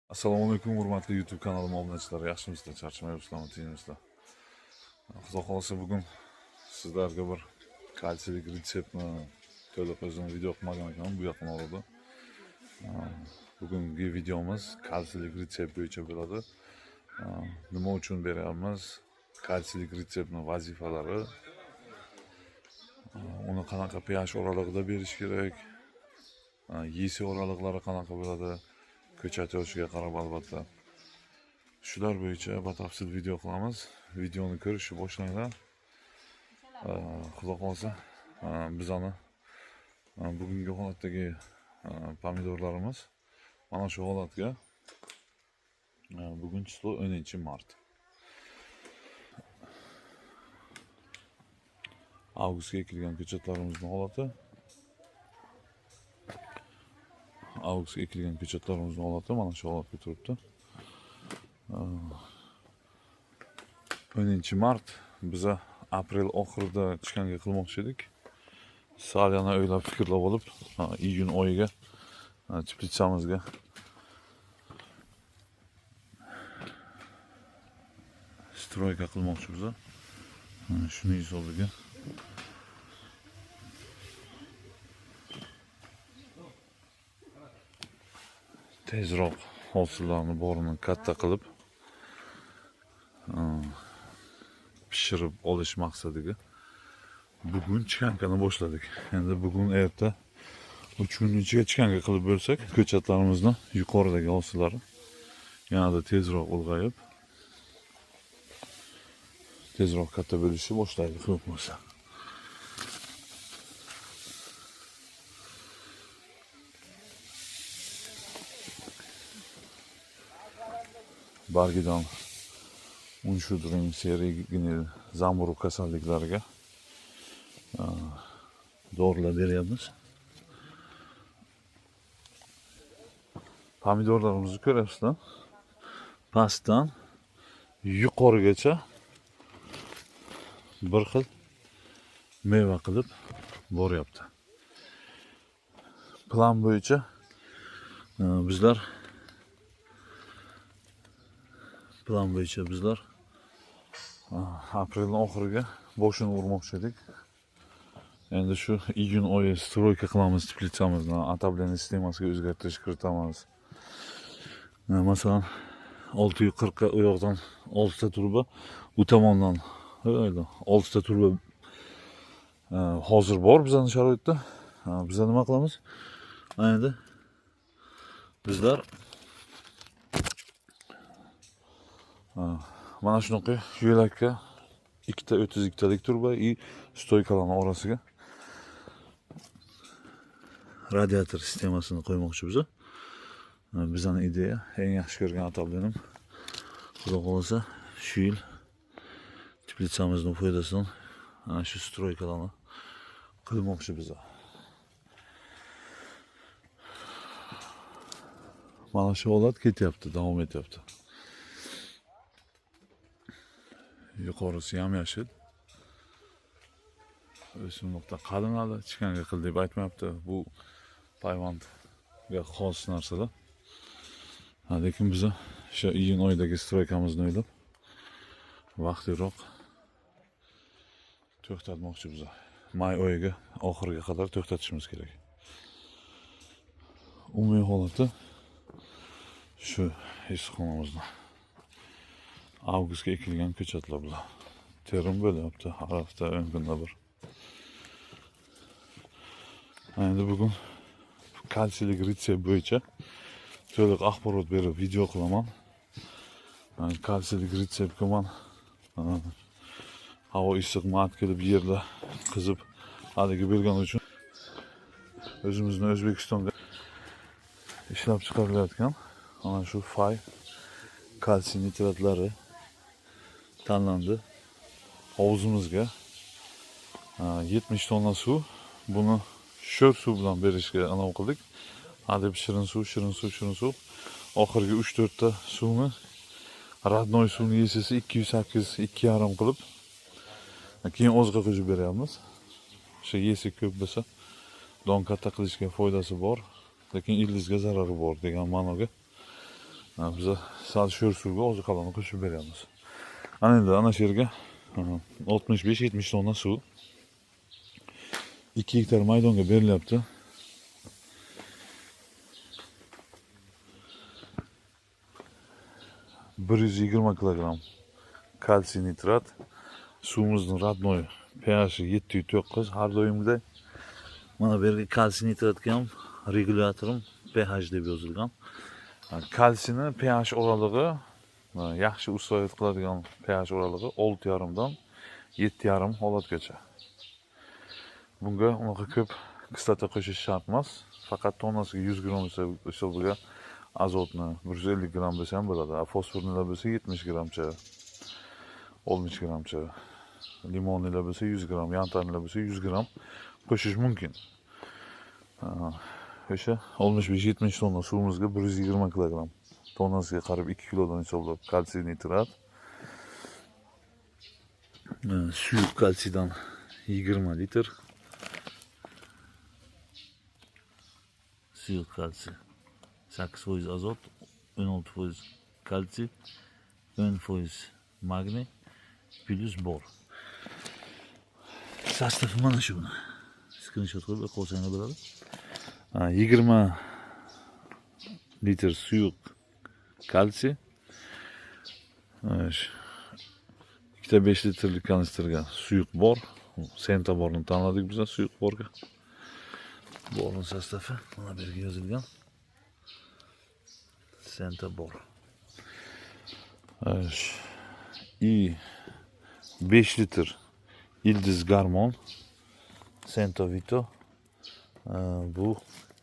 Assalomu alaykum, hurmatli YouTube kanalim obunachilar. Yaxshimisizlar? Charchamayapsizlarmi, tinchmisizlar? Xudo xolasa bugun sizlarga bir kalsiylik retseptni to'liq o'zim video qilmagan ekanman bu yaqin orada. Bugungi videomiz kalsiylik retsept bo'yicha bo'ladi. Nima uchun beryapmiz? Kalsiylik retseptning vazifalari, uni qanaqa pH oralig'ida berish kerak, YC oraliqlari qanaqa bo'ladi, ko'chat yoshiga qarab albatta. Shular bo'yicha batafsil video qilamiz. Videoni ko'rishni boshlanglar. Xudo xolasa bizani bugungi holatdagi pomidorlarimiz mana shu holatga. Bugun chizlo 10-mart. Avgustga ekilgan ko'chatlarimizning holati. Avgustga ekilgan ko'chatlarimizning holati mana shu holatga turibdi. 10-mart biza aprel oxirida chiqanga qilmoqchi edik. Sal yana o'ylab fikrlab olib, iyun oyiga teplitsamizga stroyka qilmoqchi biza. Shuni hisobiga tezroq hosillarni borini katta qilib pishirib olish maqsadiga bugun chikankani boshladik. Endi bugun erta 3 kun ichiga chikanka qilib bo'lsak, ko'chatlarimizni yuqoridagi hosillari yanada tezroq ulg'ayib, tezroq katta bo'lishni boshlaydi ko'p bo'lsa. Bargidan unshudring seriyagini zamburug' kasalliklariga dorilar beryapmiz. Pomidorlarimizni ko'ryapsizlar. Pastdan yuqorigacha bir xil meva qilib boryapti. Plan bo'yicha bizlar aprelning oxiriga boshini urmoqchi edik. Endi shu iyun oyi stroyka qilamiz, teplitsamizni отопление sistemasiga o'zgartirish kiritamiz. Masalan 640 ga u yoqdan 6 ta turba, bu tomondan 6 ta turba hozir bor bizning sharoitda. Biz nima qilamiz? Endi bizlar mana shunaqa yo'lakka 2 ta 32 talik turba и stoykalarning orasiga radiator sistemasini qo'ymoqchi biza. Bizning ideya, eng yaxshi ko'rgan atoblenim. Xudo xolasa shu yil teplitsamizning foydasidan shu stroykalarni qilmoqchi biza. Mana shu holat ketyapti, davom etyapti. Yuqorisi ham yashil. O'simlikda qalin hali chikanga qil deb aytmayapti. Bu payvandga xos narsalar. Lekin biz o'sha iyun oyidagi stroykamizni o'ylab vaqtliroq to'xtatmoqchi biz. May oyiga oxiriga qadar to'xtatishimiz kerak. Umumiy holati shu issiqxonamizda. Avgustga ekilgan ko'chatlar bilan terim bo'lyapti har hafta 10 kunda bir. Endi bugun kalsiylik retsept bo'yicha to'liq axborot berib video qilaman. Kalsiylik retseptga men havo issiq mat kelib yerlar qizib haligi bo'lgani uchun o'zimizning O'zbekistonga ishlab chiqarilayotgan ana shu fay kalsiy nitratlari tanlandi. Hovuzimizga 70 tonna suv, buni sho'r suv bilan berishga anav qildik. Hadeb shirin suv. Oxirgi 3-4 ta suvni radnoy suvni yesisi 208, 2,5 qilib keyin o'zga qo'shib beryapmiz. O'sha yesi ko'p bo'lsa don katta qilishga foydasi bor, lekin ildizga zarari bor degan ma'noga Biz sal sho'r suvga oziqalarni qo'shib beramiz. Ana endi ana shu yerga 65-70 tonna suv 2 gektar maydonga berilyapti. 120 kilogram kalsiy nitrat. Suvimizning radnoy pH 7.9. Har doimgidek mana bu yerga kalsiy nitratga ham regulyatorim pH deb yozilgan. Kalsiyni pH oralig'i yaxshi ustuvayt qiladigan pH oralig'i 6,5 dan 7,5 holatgacha. Bunga unaqa ko'p kislota qo'shish shart emas. Faqat tonnasiga 100 gram hisobiga azotni 150 gram bo'lsa ham bo'ladi. Fosfornilar bo'lsa 70 gramcha, 60 gramcha, limonnilar bo'lsa 100 gram, yantarnilar bo'lsa 100 gram qo'shish mumkin. O'sha 65-70 tonna suvimizga 120 kilogram, tonnasiga qarab 2 kilodan hisoblab kalsiy nitrat, suyuq kalsiydan 20 litr, suyuq kalsiy 8% azot, 16% kalsiy, 10% magniy plus bor. Sastafi mana shu buni. Screenshot qilib qo'ysangiz bo'ladi. 20 litr suyuq kalsiy, 2,5 litrlik kanistrga suyuq bor, Sentaborni tanladik biz suyuq borga. Borning sostavi mana bu yerga yozilgan. Sentabor. I 5 litr ildiz garmon Sentovito. Bu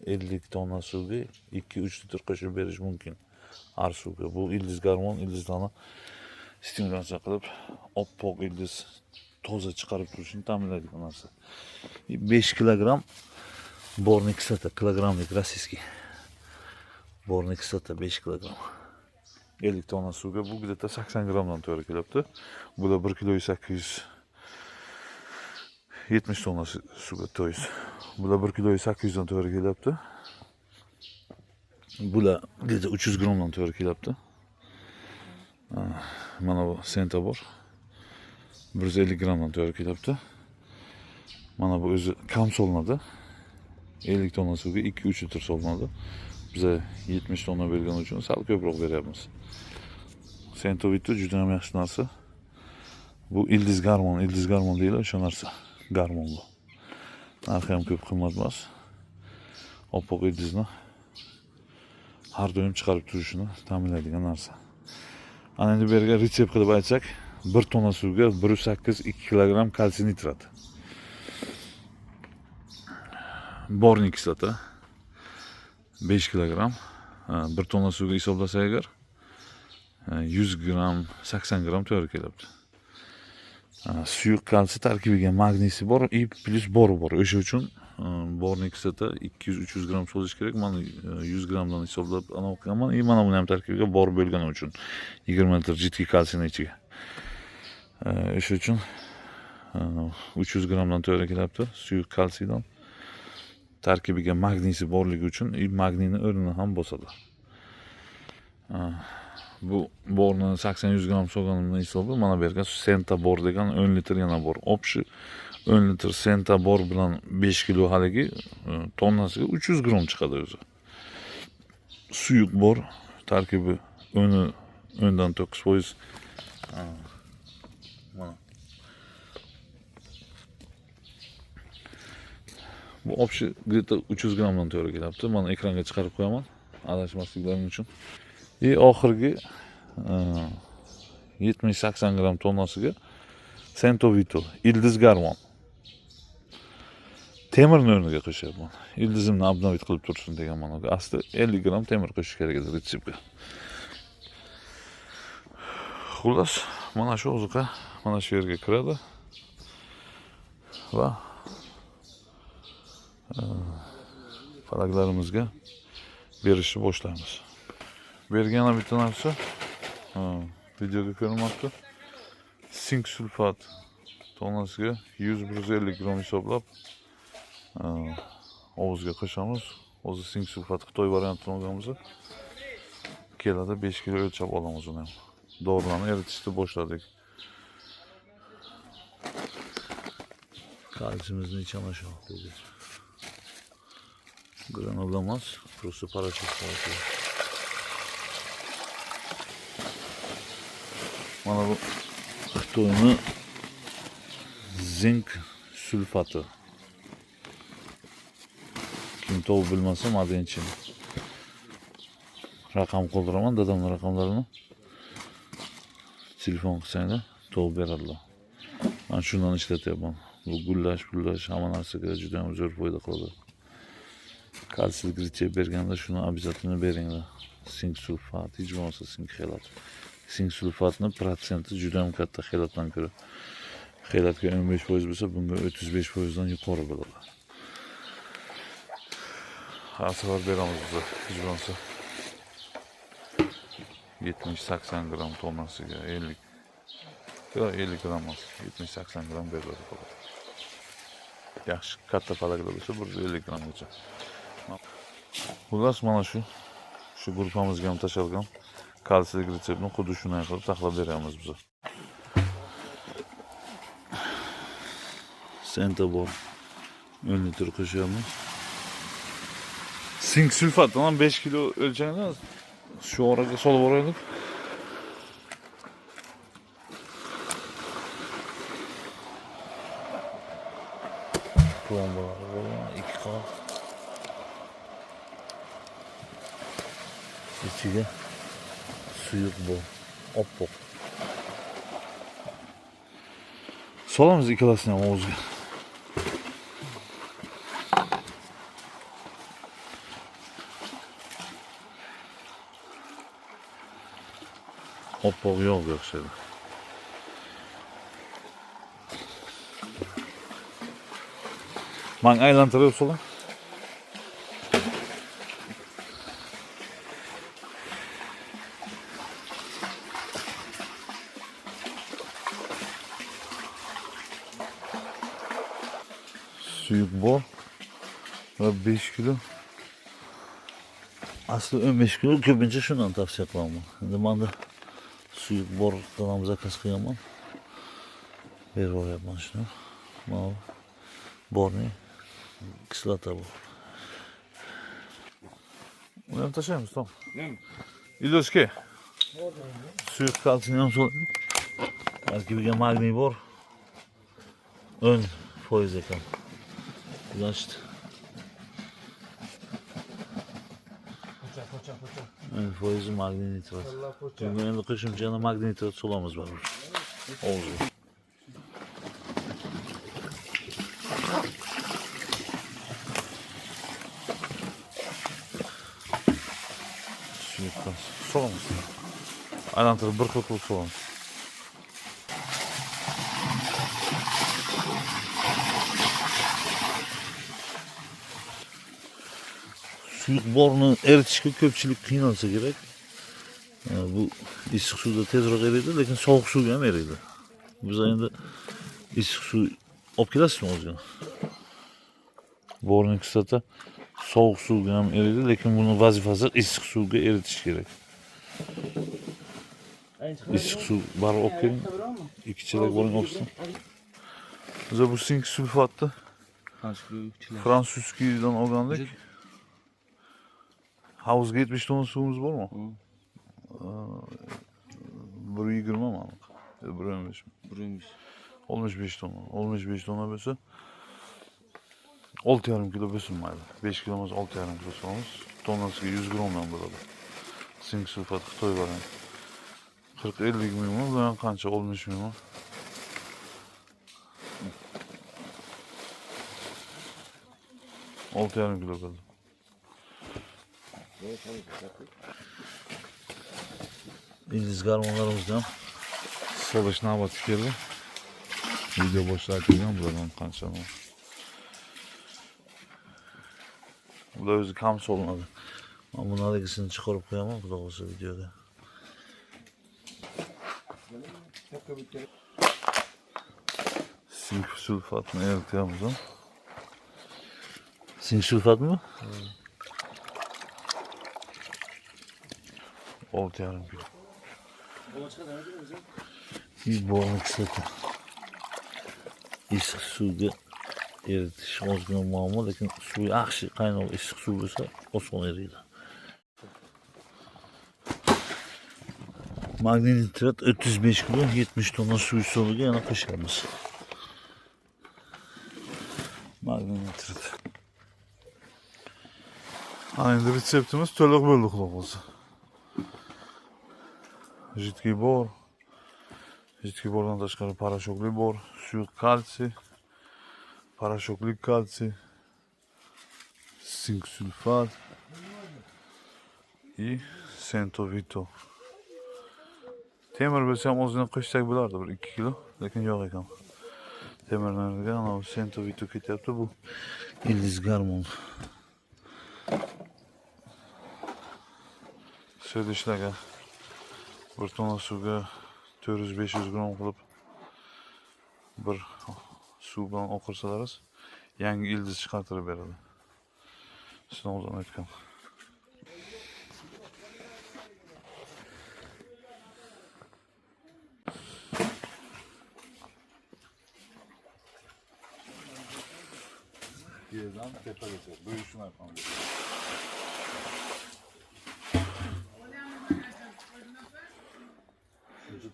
50 tonna suvga 2-3 litr qo'shib berish mumkin har suvga. Bu ildiz garmon ildizlarni stimulyatsiya qilib, oppoq ildiz toza chiqarib turishini ta'minlaydigan narsa. 5 kilogram borniy kislota, kilogramlik rossiyskiy. Borniy kislota 5 kilogram. 50 tonna suvga bu где-то 80 gramdan to'g'ri kelyapti. Bular 1 kilo 870 tonna suvga to'yis. Bular 1 kilo 800 dan to'g'ri kelyapti. Bular где-то 300 gramdan to'g'ri kelyapti. Mana bu Sentabor 150 gramdan to'g'ri kelyapti. Mana bu o'zi kam solinadi. 50 tonna suvga 2-3 litr solinadi. Bize 70 tonna bergani uchun sal ko'proq beryapmiz. Sentovito juda ham yaxshi narsa. Bu ildiz garmon deyiladi, o'sha narsa. Garmon bu. Narxi ham ko'p qimmat emas. Oppoq ildizni har doim chiqarib turishini ta'minlaydigan narsa. Ana endi bu yerga retsept qilib aytsak, 1 tonna suvga 1,8 2 kilogram kalsiy nitrat. Borniy kislota 5 kilogram. 1 tonna suvga hisoblasak agar 100 gram, 80 gram to'g'ri kelyapti. Suyuq kalsiy tarkibiga magniysi bor, plus bor. O'sha uchun borniy kislota 200-300 gram solish kerak. Men 100 gramdan hisoblab ana o'qiganman. Mana buni ham tarkibiga bor bo'lgani uchun 20 litr jiddiy kalsiyni ichiga. O'sha uchun 300 gramdan to'g'ri kelyapti suyuq kalsiydan. Tarkibiga magniysi borligi uchun magniyni o'rnini ham bosadi. Bu borni 80-100 gram solganimdan hisobi mana bu yerga Sentabor degan 10 litr yana bor. Общий 10 litr Sentabor bilan 5 kilo haligi tonnasiga 300 gram chiqadi o'zi. Suyuq bor tarkibi 10dan 9%. Mana. Bu общий где-то 300 gramdan to'g'ri kelyapti. Mana ekranga chiqarib qo'yaman adashmasliklaring uchun. Oxirgi 70-80 gram tonnasiga Sentovito ildiz garmon. Temirni o'rniga qo'shyapman. Ildizimni obnovit qilib tursin degan ma'noda. Asli 50 gram temir qo'shish kerak edi retseptga. Xullas, mana shu ozuqa mana shu yerga kiradi va falaglarimizga berishni boshlaymiz. Bergan bitta narsa videoda ko'rinmoqda. Sink sulfat tonnasiga 100-150 gram hisoblab hovuzga qo'shamiz. O'zi sink sulfat Xitoy variantini olganmiz. kelada 5 kilo ölçep olamiz onu. Doğrularını eritishni boshladik. Kalsiyumimizni ichamiz shu dedi. Granul emas, просто порошок qo'yib. Mana bu Xitoyni zink sulfati. Kim to'g'ri bilmasa, madenchi. Raqam qo'ldiraman, dadamning raqamlarini. Telefon qilsanglar, to'g'ri beradilar. Men shundan ishlatyapman. Bu gullash hamma narsaga juda ham zo'r foyda qiladi. Kalsiy gritchep berganda shuni обязательно beringlar. Sink sulfat, hech bo'lmasa sink xelat. Sink sulfatning protsenti juda ham katta xelatdan ko'ra. Xelatga 15% bo'lsa, bunga 35% dan yuqori bo'ladi. Har safar beramiz biz, hech bo'lmasa 70-80 gram tonnasiga 50 gram emas, 70-80 gram beriladi. Yaxshi katta palaklar bo'lsa 150 gramgacha. Xullas mana shu guruhimizga ham tashalgan kalsiy retseptni xuddi shunday qilib taxlab beramiz biz. Senta bor 10 litr qo'shamiz. Sink sulfatdan 5 kilo o'lchanglar. Shu oraga solib boraylik. Plombalar bor, 2 qop. İçiga suyuq bor, oppoq. Solamiz ikkalasini ham o'ziga. Oppoq yog'ga o'xshaydi. Men aylantirib solam. Suyuq bor va 5 kilo. Asli 15 kilo ko'pincha shundan tavsiya qilaman. Endi menda suyuq bor dan zakaz qilganman. Berib yuboryapman shuni. Mana borni kislota bu. Uni ham tashlaymiz, tom. Iloski. Suyuq kalsiyni ham solaylik. Tarkibiga magniy bor. 10% ekan. Ulaştı. Evet, foizi magnetrat. Çünkü endi qo'shimcha magnetrat sulamız var. Oldu. Suykaz. Sulamız. Aylantirib bir xil qilib sulamız. Suyuq borni eritishga ko'pchilik qiynalsa kerak. Bu issiq suvda tezroq eriydi, lekin sovuq suvga ham eriydi. Biz endi issiq suv olib kelasizmi o'ziga? Borning kislota sovuq suvga ham eriydi, lekin buni vazifasi issiq suvga eritish kerak. Issiq suv baribir olib keling. 2 chelak boring olsin. Biz bu sink sulfatni Fransuzskidan olgandik. Havuzga 70 tonna suvimiz bormi? 120 mi? 115 mi? 15 tonna. 15 tonna bo'lsa 6,5 kilo bo'lsin-mayli. 5 kilomiz 6,5 kilo solamiz. Tonnasiga 100 gramdan bo'ladi. Sink sulfat Xitoy variant. 40-50 mingmi? Bular qancha? 60 mingmi? Olti yarim kilo qildi. İngiliz garmonlarımızdan solish navbati keldi. Video boshida aytilgan bulardan qancha bor. Bular o'zi kam solinadi. Men buni haligisini chiqarib qo'yaman, xudo xolsa videoda. Sink sulfatni erityapmiz. Sink sulfatmi? 6,5 kilo. Bol kislota. Issiq suvga eritish ozgina muammo, lekin suv yaxshi qaynoq issiq suv bo'lsa oson eriydi. Magniy nitrat 35 kilo, 70 tonna suv hisobiga yana qo'shamiz. Magniy nitrat. Endi retseptimiz to'liq bo'ldi, xudo qolsa. Jidkiy bor. Jidkiy bordan tashqari parashokli bor, suyuq kalsiy, parashokli kalsiy, sink sulfat и sentovito. Temir bo'lsa ham ozgina qo'shsak bo'lardi, bir 2 kilo, lekin yo'q ekan. Temirlarga ana sentovito ketyapti, bu ildiz gormon. So'dishlarga bir tonna suvga 400-500 gram qilib bir suv bilan oqirsalar, yangi ildiz chiqartirib beradi. Sinovdan o'tgan. Yerdan tepagacha bo'yishini aytamiz.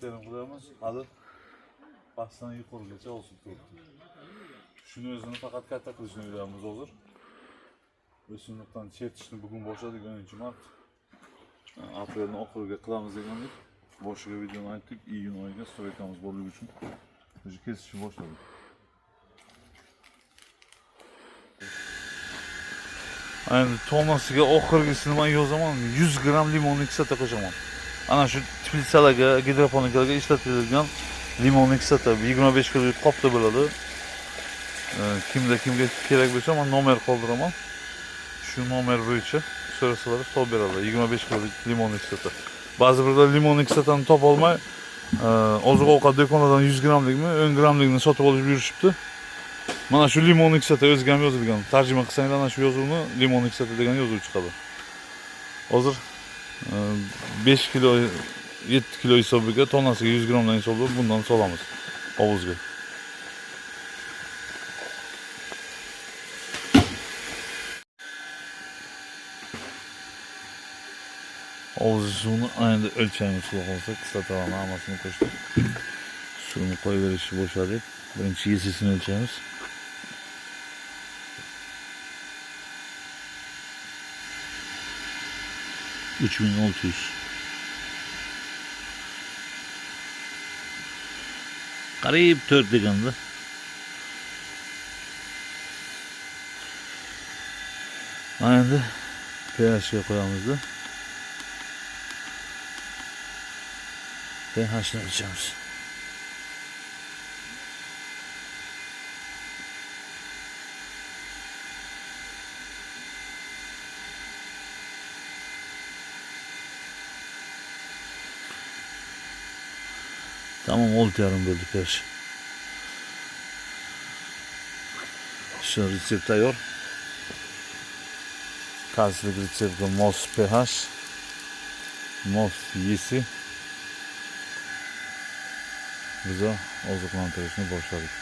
Terim qilamiz, hali pastdan yuqorigacha olib turibdi. Shuni o'zini faqat katta qilishni o'ylayapmiz hozir. O'simlikdan chertishni bugun boshladik, 10-mart. Aprelning oxiriga qilamiz degandik. Boshiga videoni aytdik, iyun oyiga stoykamiz bo'lgani uchun o'zi kesishni boshladik. Endi tonnasiga oxirgisini men yozaman, 100 gram limonli kislota qo'shaman. Ana shu teplitsalarga, gidroponikalarga ishlatiladigan limonli kislota 25 kg qopda bo'ladi. Kimga kerak bo'lsa men nomer qoldiraman. Shu nomer bo'yicha so'rasalar hisob beradi. 25 kg limonli kislota. Ba'zi birda limonli kislotani topa olmay, oziq-ovqat do'konlaridan 100 gramlikmi, 10 gramlikni sotib olib yurishibdi. Mana shu limonli kislota o'ziga ham yozilgan. Tarjima qilsanglar ana shu yozuvni limonli kislota degan yozuv chiqadi. Hozir 5 kilo 7 kilo hisobiga tonnasiga 100 gramdan hisoblab bundan solamiz hovuzga. Hovuz suvini endi o'lchaymiz, xudo qolsa kislotalarni hammasini qo'shdik. Suvni qo'yaverishni boshladik. Birinchi yesisini o'lchaymiz. $3600. Qariyb 4 deganda. Endi pH'ga qo'yamiz-da. pH'ni o'lchamiz. Tamam, 6,5 bo'ldi pH. Shu retsept tayyor. Kalsiylik retseptga mos pH, mos yesi. Biz oziqlantirishni boshladik.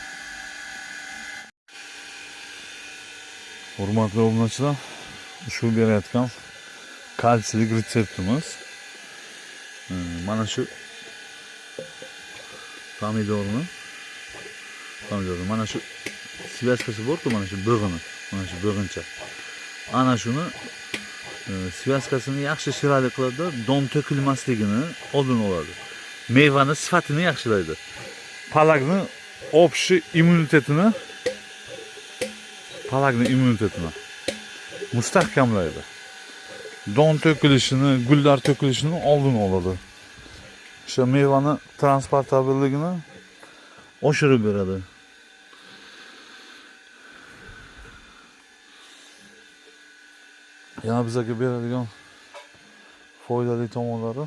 Hurmatli obunachilar, shu berayotgan kalsiylik retseptimiz mana shu pomidorni mana shu svyazkasi bor-ku, mana shu bo'g'ini, mana shu bo'g'incha. Ana shuni svyazkasini yaxshi shirali qiladi, don to'kilmasligini oldini oladi. Mevani sifatini yaxshilaydi. Palakni общий immunitetini mustahkamlaydi. Don to'kilishini, gullar to'kilishini oldini oladi. O'sha mevani transportabilligini oshirib beradi. Yana bizga beradigan foydali tomonlari,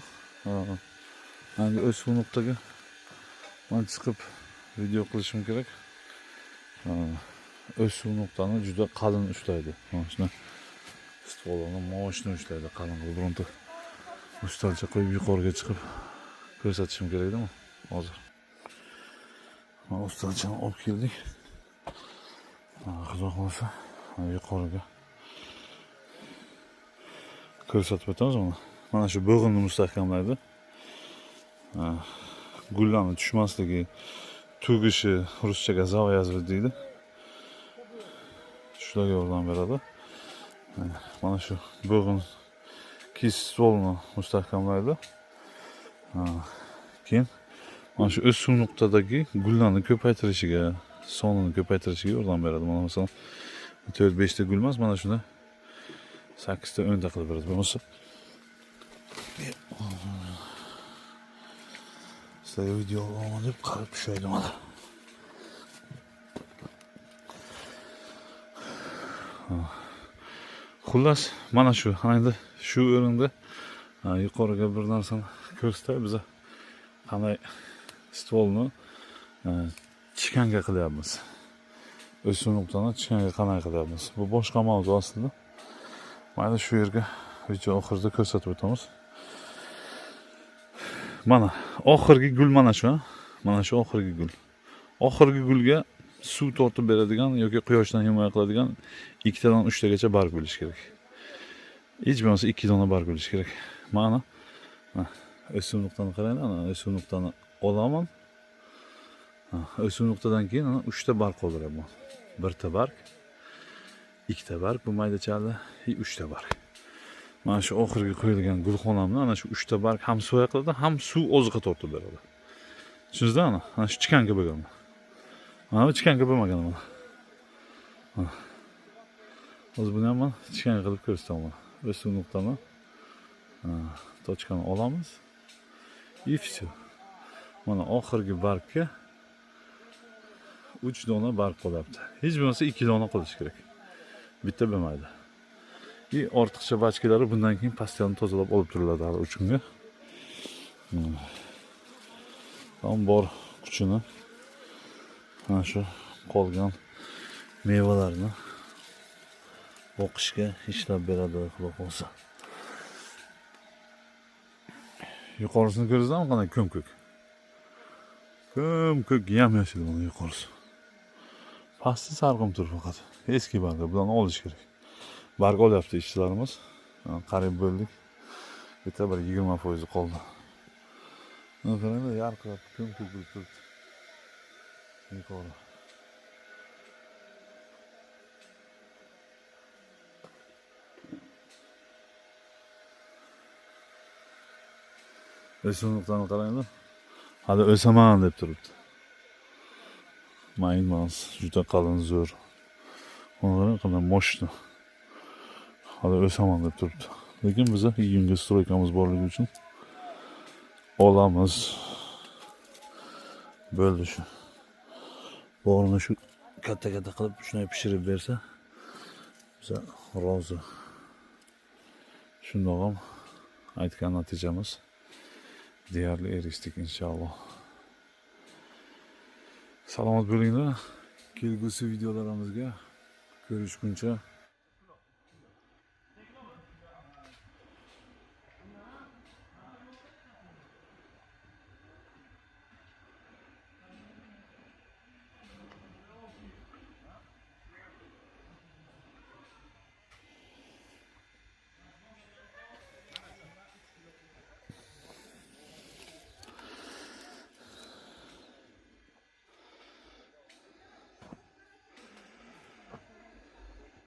endi o'suv.ga men chiqib video qilishim kerak. O'suv.ni juda qalin ushlaydi. Mana shuni stolini, moshni ushlaydi qalin qilib. ustalcha qo'yib yuqoriga chiqib ko'rsatishim kerak edimi hozir. Mana ustalchani olib keldik. Xudo xohlasa yuqoriga ko'rsatib o'tamiz mana. Mana shu bo'g'inni mustahkamlaydi. Gullarni tushmasligi, tugishi ruschaga zavyazli deydi. Shularga yordam beradi. Mana shu bo'g'in kis stolni mustahkamlaydi. Keyin mana shu o'suv nuqtadagi gullarni ko'paytirishiga, sonini ko'paytirishiga yordam beradi. Mana masalan 4-5 ta gul emas, mana shuni 8 ta 10 ta qilib beradi. Bo'lmasa sizlarga video olaman deb qarab tushaydi mana. Xullas, mana shu, endi shu o'rinda yuqoriga bir narsani ko'rsatay, biz qanday stolni chikanga qilyapmiz. O'suv nuqtani chikanga qanday qilyapmiz. Bu boshqa mavzu aslida. Mayli shu yerga video oxirida ko'rsatib o'tamiz. Mana oxirgi gul mana shu. Mana shu oxirgi gul. Oxirgi gulga suv tortib beradigan yoki quyoshdan himoya qiladigan 2 tadan 3 tagacha barg bo'lishi kerak. Hech bo'lmasa 2 dona barg bo'lishi kerak. Mana o'suv nuqtani qarang, ana o'suv nuqtani olaman. O'suv nuqtadan keyin ana 3 ta barg qoldiraman. 1 ta barg, 2 ta barg, bu maydachali 3 ta barg. Mana shu oxirgi qo'yilgan gulxonamni ana shu 3 ta barg ham soya qiladi, ham suv o'ziga tortib beradi. Tushundingizmi? Ana shu chikanga bo'lgan. Mana bu chikanga bo'lmagan mana. Hozir buni ham chikanga qilib ko'rsataman. O'suv nuqtani tochkani olamiz. И все. Mana oxirgi bargga 3 dona barg qolyapti. Hech bo'lmasa 2 dona qolishi kerak. Bitta bo'lmaydi. Ortiqcha bachkalari bundan keyin pastani tozalab olib turiladi hali 3 kunga. Tam bor kuchini mana shu qolgan mevalarni boqishga ishlab beradi, xudo xolsa. Yuqorisini ko'rdingizmi, qanday ko'm-ko'k. Ko'm-ko'k yam-yashil mana yuqorisi. Pasti sarg'im tur faqat. Eski barglar bularni olish kerak. Barg olyapti ishchilarimiz. Qarib bo'ldik. Bitta bir 20% qoldi. Mana qaranglar, yarqirab ko'm-ko'k bo'lib turibdi. Yuqori. O'suv nuqtani qaranglar. Hali o'saman deb turibdi. Mayinmas, juda qalin zo'r. Ona qanday moshni. Hali o'saman deb turibdi. Lekin biz iyunga stroykamiz borligi uchun olamiz. Bo'ldi shu. Borini shu katta-katta qilib shunday pishirib bersa, biz rozi. Shundoq ham aytgan natijamiz deyarli erishdik inshaalloh. Salomat bo'linglar. Kelgusi videolarimizga ko'rishguncha